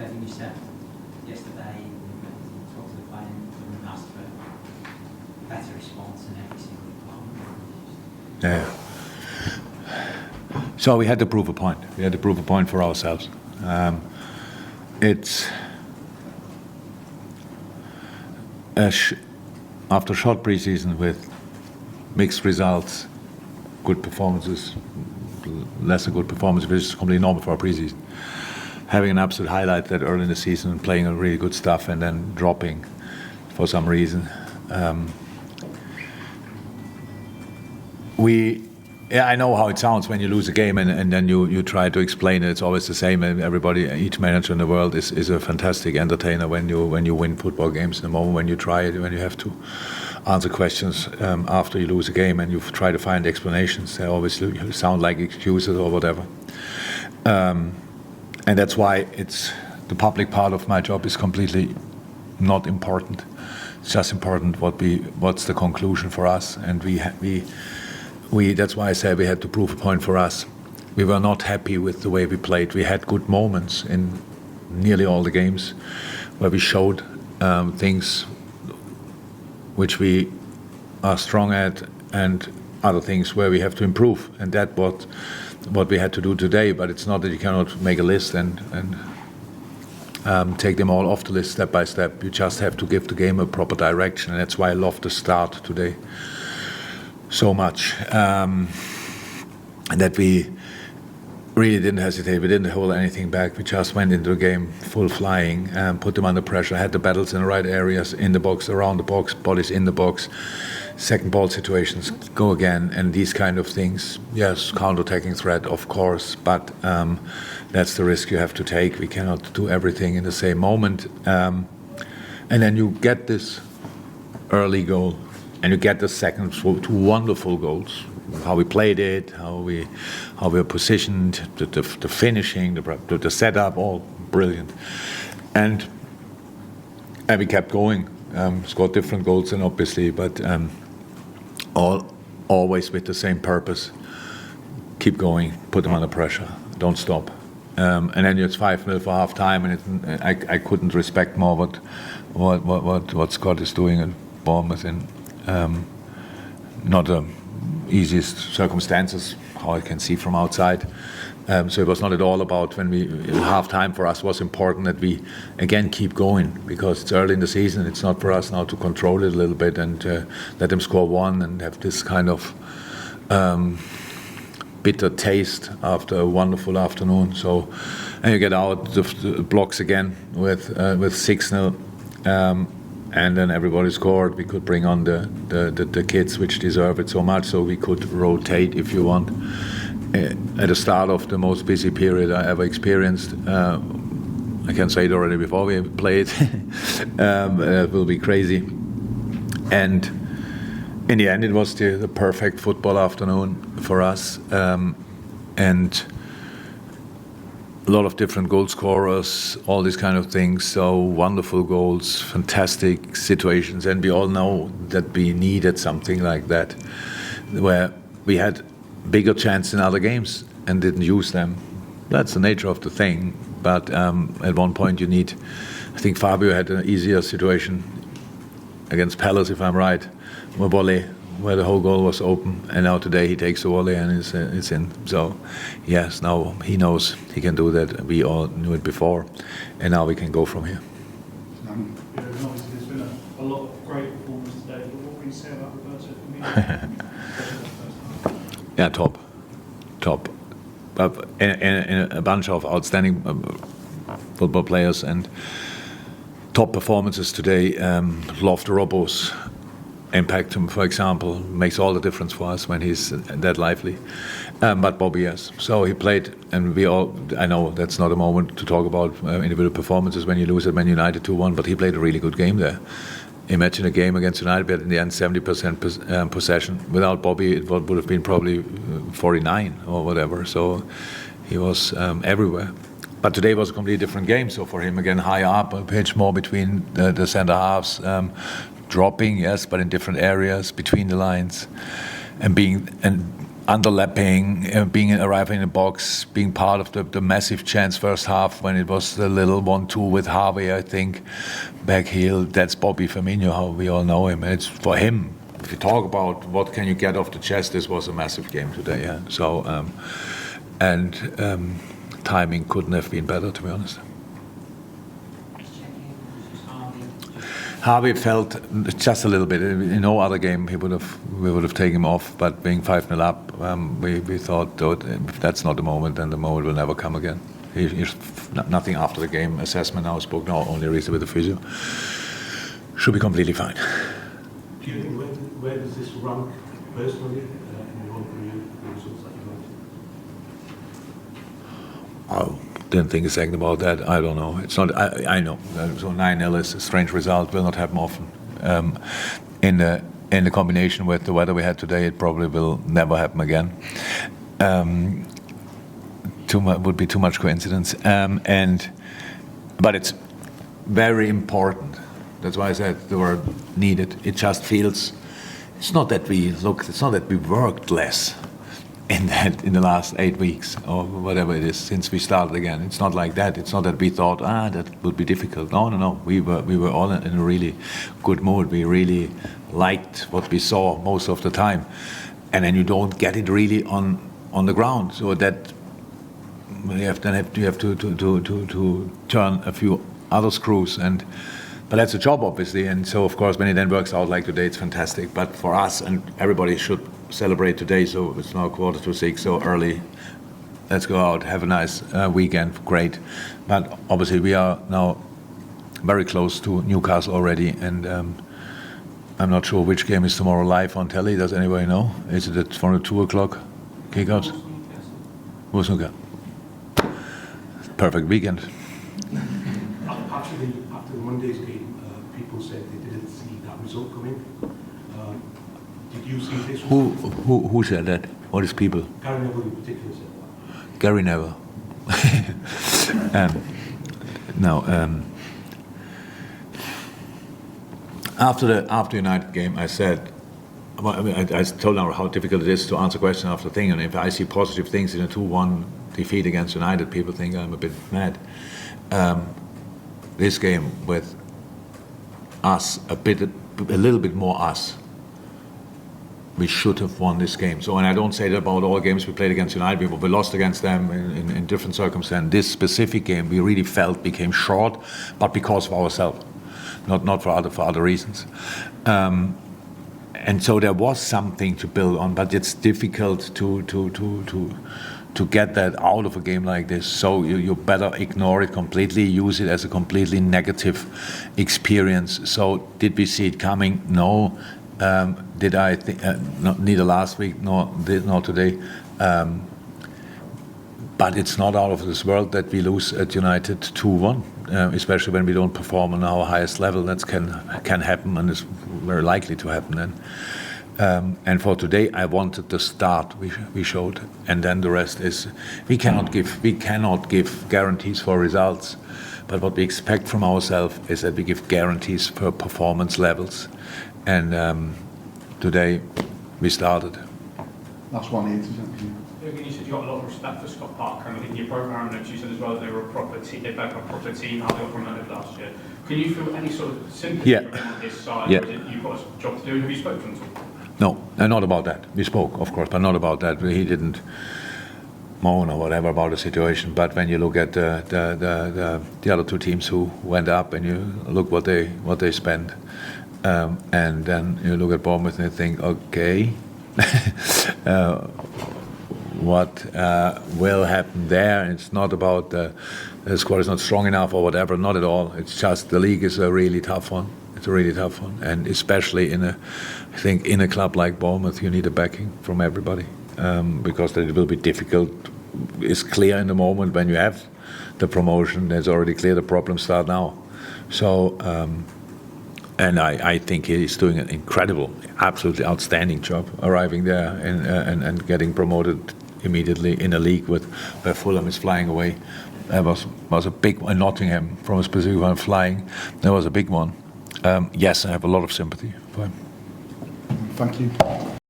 I think you said yesterday, you talked to the player and asked for better response in every single department. Yeah. So we had to prove a point. We had to prove a point for ourselves. It's after a short preseason with mixed results, good performances, lesser good performances, which is completely normal for a preseason. Having an absolute highlight that early in the season and playing a really good stuff and then dropping for some reason. I know how it sounds when you lose a game and then you try to explain it. It's always the same. Everybody, each manager in the world is a fantastic entertainer when you win football games. In the moment when you try it, when you have to answer questions after you lose a game and you try to find explanations, they always sound like excuses or whatever. And that's why the public part of my job is completely not important. It's just important what's the conclusion for us, and we that's why I say we had to prove a point for us. We were not happy with the way we played. We had good moments in nearly all the games where we showed things which we are strong at and other things where we have to improve. And that's what we had to do today. But it's not that you cannot make a list and take them all off the list step by step. You just have to give the game a proper direction. And that's why I love the start today so much, and that we really didn't hesitate. We didn't hold anything back. We just went into the game full flying, put them under pressure, had the battles in the right areas, in the box, around the box, bodies in the box, second ball situations, go again, and these kind of things. Yes, counter-attacking threat, of course, but that's the risk you have to take. We cannot do everything in the same moment. And then you get this early goal, and you get the second, two wonderful goals. How we played it, how we were positioned, the finishing, the setup, all brilliant. And we kept going, scored different goals, and obviously, but always with the same purpose: keep going, put them under pressure, don't stop. And then it's 5-0 for half time, and I couldn't respect more what Scott is doing at Bournemouth in not the easiest circumstances, how I can see from outside. So it was not at all about half time for us was important that we again keep going, because it's early in the season. It's not for us now to control it a little bit and let them score one and have this kind of bitter taste after a wonderful afternoon. So, and you get out the blocks again with 6-0. And then everybody scored. We could bring on the kids, which deserve it so much, so we could rotate, if you want. At the start of the most busy period I ever experienced, I can say it already before we played, it will be crazy. And in the end, it was the perfect football afternoon for us. And a lot of different goal scorers, all these kind of things. So wonderful goals, fantastic situations, and we all know that we needed something like that, where we had bigger chance in other games and didn't use them. That's the nature of the thing. But at one point you need, I think Fabio had an easier situation against Palace, if I'm right, where the whole goal was open, and now today he takes the volley and it's in. So yes, now he knows he can do that. We all knew it before, and now we can go from here. Obviously there's been a lot of great performance today, but what can you say about Roberto Firmino? Yeah, top. But in a bunch of outstanding football players and top performances today. Love the Robbo's impact, for example, makes all the difference for us when he's that lively. But Bobby, yes. So he played, and I know that's not a moment to talk about individual performances when you lose at Man United 2-1, but he played a really good game there. Imagine a game against United, we had in the end 70% possession. Without Bobby, it would have been probably 49 or whatever. So he was everywhere. But today was a completely different game. So for him, again, high up, a pitch more between the centre halves, dropping, yes, but in different areas between the lines, and underlapping, arriving in the box, being part of the massive chance first half when it was the little 1-2 with Harvey, I think, back heel. That's Bobby Firmino, how we all know him. It's for him. If you talk about what can you get off the chest, this was a massive game today. Yeah. So timing couldn't have been better, to be honest. Harvey felt just a little bit. In no other game we would have taken him off. But being 5-0 up, we thought if that's not the moment, then the moment will never come again. He's nothing after the game assessment now spoke. No, only recently with the physio. Should be completely fine. Do you think where does this rank personally in your own career, the results that you want? Didn't think a second about that. I don't know. It's not. I know. So 9-0 is a strange result. Will not happen often. In the combination with the weather we had today, it probably will never happen again. Would be too much coincidence. But it's very important. That's why I said the word needed. It just feels. It's not that we worked less in the last 8 weeks or whatever it is since we started again. It's not like that. It's not that we thought that would be difficult. No. We were all in a really good mood. We really liked what we saw most of the time, and then you don't get it really on the ground. So that you have to turn a few other screws But that's a job, obviously, and so of course when it then works out like today, it's fantastic. But for us, and everybody should celebrate today, so it's now 5:45, so early. Let's go out, have a nice weekend, great. But obviously we are now very close to Newcastle already, and I'm not sure which game is tomorrow live on telly. Does anybody know? Is it from the 2:00 kickouts? Newcastle. Perfect weekend. After Monday's game, people said they didn't see that result coming. Did you see this? Who said that? What is people? Gary Neville in particular said that. Gary Neville. After United game, I said, I told now how difficult it is to answer questions after thing, and if I see positive things in a 2-1 defeat against United, people think I'm a bit mad. This game with us, a little bit more us, we should have won this game. So, and I don't say that about all games we played against United, we lost against them in different circumstances. This specific game we really felt became short, but because of ourselves, not for other reasons. And so there was something to build on, but it's difficult to get that out of a game like this. So you better ignore it completely, use it as a completely negative experience. So did we see it coming? No. Did I think, neither last week nor today. But it's not out of this world that we lose at United 2-1, especially when we don't perform on our highest level. That can happen, and is very likely to happen then. And for today, I wanted the start we showed, and then the rest is we cannot give guarantees for results, but what we expect from ourselves is that we give guarantees for performance levels, and today we started. Last one here. Jurgen, you said you got a lot of respect for Scott Parker, and I think in your programme notes you said as well that they were a proper team. They back a proper team. How they were promoted last year. Can you feel any sort of sympathy from him on his side, or is it you've got a job to do? Have you spoken to him at all? No, not about that. We spoke, of course, but not about that. He didn't moan or whatever about the situation. But when you look at the other two teams who went up, and you look what they spent, and then you look at Bournemouth and you think, okay, what will happen there? It's not about the squad is not strong enough or whatever. Not at all. It's just the league is a really tough one. It's a really tough one, and especially I think in a club like Bournemouth, you need a backing from everybody, because it will be difficult. It's clear in the moment when you have the promotion. It's already clear the problems start now. So, and I think he's doing an incredible, absolutely outstanding job arriving there and getting promoted immediately in a league where Fulham is flying away. That was a big one. Nottingham, from a specific one, flying. That was a big one. Yes, I have a lot of sympathy for him. Thank you.